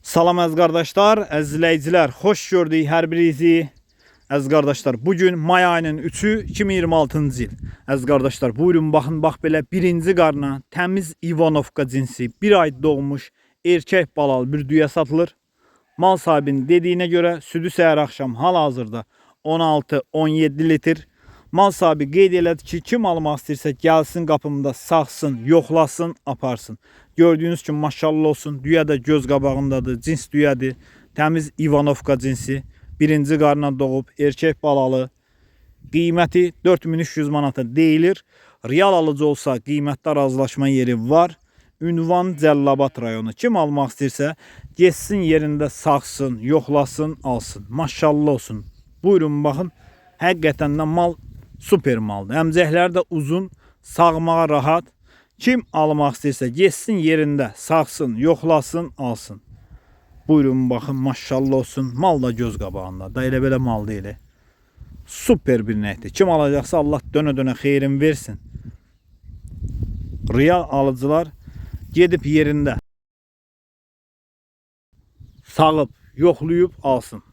Salam əziz qardaşlar, əziz izləyicilər, xoş gördük hər birinizi. Əziz qardaşlar, bugün may ayının 3-ü 2026-cı il. Əziz qardaşlar, buyurun baxın, bax belə birinci qarna təmiz İvanovka cinsi 1 ay doğmuş erkək balalı bir düyə satılır. Mal sahibinin dediyinə görə südü səhər axşam hal-hazırda 16-17 litr. Mal sahibi qeyd elədi ki, kim almaq istəyirsə gəlsin qapımda saxsın, yoxlasın, aparsın. Gördüyünüz kimi maşallah olsun, düyə də göz qabağındadır, cins düyədir. Təmiz İvanovka cinsi, birinci qarna doğub, erkək balalı. Qiyməti 4300 manata deyilir. Real alıcı olsa qiymətdə razılaşma yeri var. Ünvan Cəllabad rayonu. Kim almaq istəyirsə getsin yerində saxsın, yoxlasın, alsın. Maşallah olsun. Buyurun baxın, həqiqətən də mal super maldır. Əmcəkləri də uzun, sağmağa rahat. Kim almaq istəyirsə getsin yerində saxsın, yoxlasın, alsın. Buyurun baxın, maşallah olsun. Mal da göz qabağında. Da elə belə mal deyil. Super bir nəkdir. Kim alacaqsa Allah dönə-dönə xeyrin versin. Real alıcılar gedib yerində sağıb, yoxlayıb alsın.